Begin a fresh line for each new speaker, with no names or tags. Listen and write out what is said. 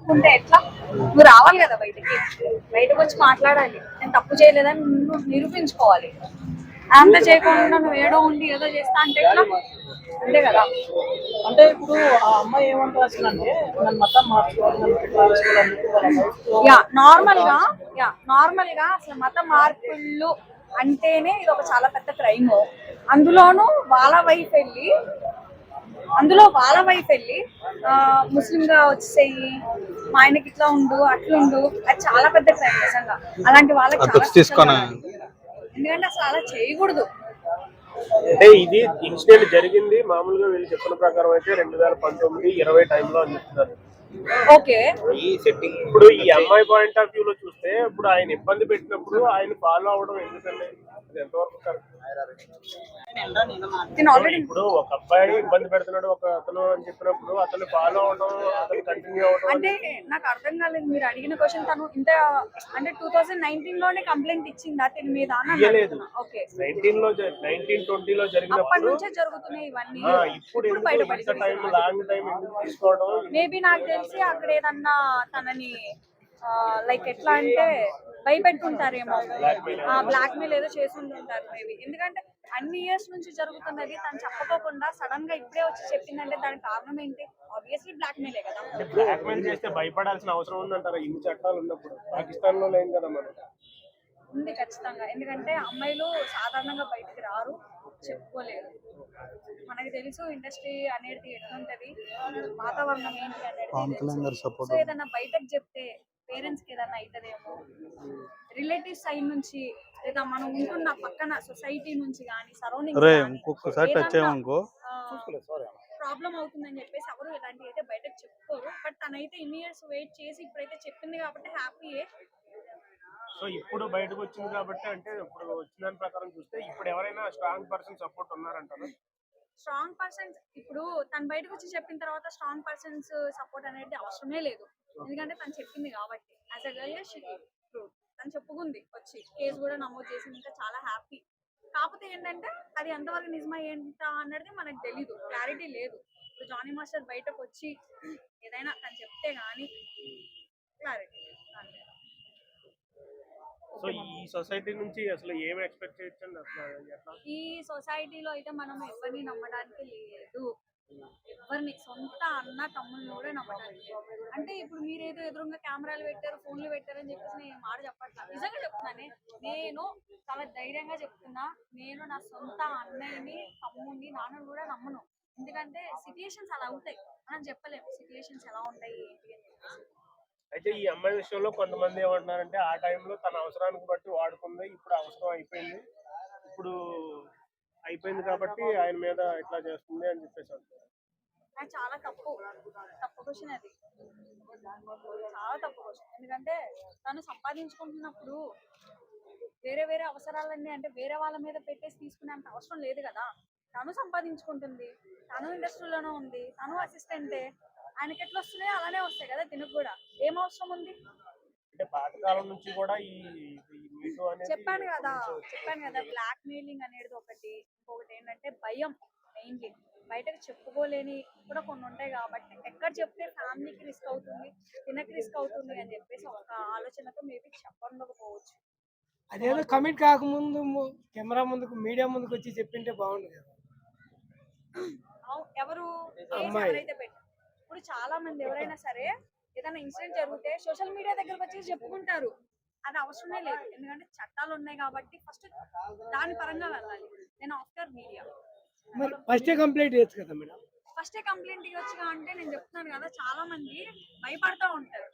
ఊరుకుంటే ఎట్లా? నువ్వు రావాలి కదా బయటకు వచ్చి మాట్లాడాలి. నేను తప్పు చేయలేదని నువ్వు నిరూపించుకోవాలి. అంత చేయకుండా నువ్వు ఏడో ఉండి ఏదో చేస్తా అంటే ఎట్లా? అంతే కదా.
అంటే ఇప్పుడు ఆ అమ్మాయి ఏమంటారు అసలు అంటే నన్ను మతం మార్చుకోవాలి,
నార్మల్ గా అసలు మత మార్పులు అంటేనే ఇది ఒక చాలా పెద్ద క్రైమ్. అందులోనూ వాళ్ళ వైఫ్ వెళ్ళి ముస్లిం గా వచ్చేయి, మా ఆయనకి ఇట్లా ఉండు అట్లుండు, అది చాలా పెద్ద క్రైమ్ నిజంగా. అలాంటి వాళ్ళకి ఎందుకంటే అసలు అలా చేయకూడదు.
అంటే ఇది ఇన్సిడెంట్ జరిగింది మామూలుగా వీళ్ళు చెప్పిన ప్రకారం అయితే 2019-20 టైంలో అని చెప్తున్నారు.
ఓకే,
ఈ సెట్టింగ్ ఇప్పుడు ఈ అమ్మాయి పాయింట్ ఆఫ్ వ్యూ లో చూస్తే ఇప్పుడు ఆయన ఇబ్బంది పెట్టినప్పుడు ఆయన ఫాలో అవడం ఎందుకండి? అది ఎంతవరకు కరెక్ట్? ఇప్పుడు ఒక అబ్బాయి ఇబ్బంది పెడుతున్నాడు ఒక అతను అని చెప్పినప్పుడు అతను ఫాలో అవడం, అతను కంటిన్యూ అవడం
అంటే నాకు అర్థం కాలేదు మీరు అడిగిన క్వశ్చన్. తను ఇంత అంటే 2019 లోనే కంప్లైంట్ ఇచ్చిందా దీని మీద?
ఓకే, 1920 లో జరిగినప్పుడు
జరుగుతున్నాయి ఇవన్నీ.
ఇప్పుడు లాంగ్ టైం తీసుకోవడం
మేబీ నాకు తెలిసి అక్కడ ఏదన్నా తనని లైక్ ఎట్లా అంటే భయపెట్టుంటారేమో, బ్లాక్ మెయిల్ ఏదో చేసి ఉంటుంటారు మేబీ. ఎందుకంటే అన్ని ఇయర్స్ నుంచి జరుగుతున్నది తను చెప్పకోకుండా సడన్ గా ఇప్పుడే వచ్చి చెప్పిందంటే దానికి కారణం ఏంటి? ఆబ్వియస్లీ బ్లాక్ మెయిలే కదా.
బ్లాక్ మెయిల్ చేస్తే భయపడాల్సిన అవసరం ఉందంటారా? ఇన్ని చట్టాలు ఉన్నప్పుడు పాకిస్తాన్ లో లేదు కదా మనం.
ఉంది ఖచ్చితంగా. ఎందుకంటే అమ్మాయిలు సాధారణంగా బయటికి రారు, చెప్పుకోలేరు. మనకి తెలుసు ఇండస్ట్రీ అనేది ఎట్లుంటది, వాతావరణం ఏంటి అనేది. సో ఏదన్నా బయటకు చెప్తే పేరెంట్స్ కి ఏదన్నా అవుతుందేమో, రిలేటివ్స్ సైడ్ నుంచి లేదా మనం ఉంటున్న పక్కన సొసైటీ నుంచి కానీ సరౌండింగ్ ప్రాబ్లం అవుతుందని చెప్పేసి ఎవరు ఇలాంటివి అయితే బయటకు చెప్పుకోరు. బట్ తనైతే ఇన్ని ఇయర్స్ వెయిట్ చేసి ఇప్పుడైతే చెప్పింది కాబట్టి హ్యాపీయే.
సో ఇప్పుడు బయటకు వచ్చింది కాబట్టి, అంటే ఇప్పుడు వచ్చిన దాని ప్రకారం చూస్తే ఇప్పుడు ఎవరైనా స్ట్రాంగ్ పర్సన్ సపోర్ట్ ఉన్నారంటారా?
స్ట్రాంగ్ పర్సన్స్ ఇప్పుడు తను బయటకు వచ్చి చెప్పిన తర్వాత స్ట్రాంగ్ పర్సన్స్ సపోర్ట్ అనేది అవసరమే లేదు. ఎందుకంటే తను చెప్పింది కాబట్టి యాజ్ అ గర్ల్ తను చెప్పుకుంది, వచ్చి కేసు కూడా నమోదు చేసింది. ఇంకా చాలా హ్యాపీ. కాకపోతే ఏంటంటే అది ఎంతవరకు నిజమా ఏంటా అన్నది మనకు తెలీదు, క్లారిటీ లేదు. ఇప్పుడు జానీ మాస్టర్ బయటకు వచ్చి ఏదైనా తను చెప్తే గానీ క్లారిటీ.
సో ఈ సొసైటీ నుంచి అసలు ఏం ఎక్స్పెక్ట్ చేయొచ్చండి? అసలు
ఈ సొసైటీలో అయితే మనం ఎవరిని నమ్మడానికి లేదు. ఎవరిని సొంత అన్న తమ్ముళ్ళని కూడా నమ్మడానికి లేదు. అంటే ఇప్పుడు మీరేదో ఎదురుగా కెమెరాలు పెట్టారు, ఫోన్లు పెట్టారు అని చెప్పేసి నేను మాట చెప్పట్లేదు. నిజంగా చెప్తున్నానే, నేను చాలా ధైర్యంగా చెప్తున్నా. నేను నా సొంత అన్నయ్యని, తమ్ముడిని, నాన్నని కూడా నమ్మను. ఎందుకంటే సిచ్యుయేషన్స్ అలా అవుతాయి, మనం చెప్పలేము సిచ్యుయేషన్స్ ఎలా ఉంటాయి ఏంటి అని చెప్పేసి.
అయితే ఈ అమ్మాయి విషయంలో కొంతమంది ఏమంటున్నారంటే ఆ టైంలో తన అవసరానికి బట్టి వాడుకుంది, ఇప్పుడు అవసరం అయిపోయింది, ఇప్పుడు అయిపోయింది కాబట్టి ఆయన మీద ఇట్లా చేస్తుంది అని చెప్పేసి అంటారు.
చాలా తప్పు క్వశ్చన్ అది, చాలా తప్పు క్వశ్చన్. ఎందుకంటే తను సంపాదించుకుంటున్నప్పుడు వేరే అవసరాలన్నీ అంటే వేరే వాళ్ళ మీద పెట్టేసి తీసుకునేంత అవసరం లేదు కదా. తను సంపాదించుకుంటుంది, తను ఇండస్ట్రీలోనే ఉంది, తను అసిస్టెంటే. ఆయనకి ఎట్లా వస్తున్నాయో అలానే వస్తాయి కదా తినకు కూడా. ఏం అవసరం ఉంది?
అంటే పాతకాలం నుంచి కూడా
చెప్పాను కదా బ్లాక్ మెయిలింగ్ అనేది ఒకటి. ఇంకొకటి ఏంటంటే భయం. మెయిన్లీ బయటకు చెప్పుకోలేని కూడా కొన్ని ఉంటాయి కాబట్టి ఎక్కడ చెప్తే ఫ్యామిలీకి రిస్క్ అవుతుంది, తినకి రిస్క్ అవుతుంది అని చెప్పేసి ఒక ఆలోచనతో మేబీ చెప్పకపోవచ్చు.
అదేదో కమిట్ కాకముందు కెమెరా ముందుకు, మీడియా ముందుకు వచ్చి చెప్పింటే బాగుండు కదా.
ఎవరు ఎవరైతే ఇప్పుడు చాలా మంది ఎవరైనా సరే ఏదైనా ఇన్సిడెంట్ జరిగితే సోషల్ మీడియా దగ్గరకు వచ్చి చెప్పుకుంటారు. అది అవసరమే లేదు. ఎందుకంటే చట్టాలు ఉన్నాయి కాబట్టి ఫస్ట్ దాని పరంగా వెళ్ళాలి. నేను ఆఫ్టర్ మీడియా
ఫస్టే కంప్లైంట్ చేయొచ్చు కదా మేడం.
ఫస్టే కంప్లైంట్ ఇవ్వచ్చు అంటే నేను చెప్తున్నాను కదా, చాలా మంది భయపడతా ఉంటారు.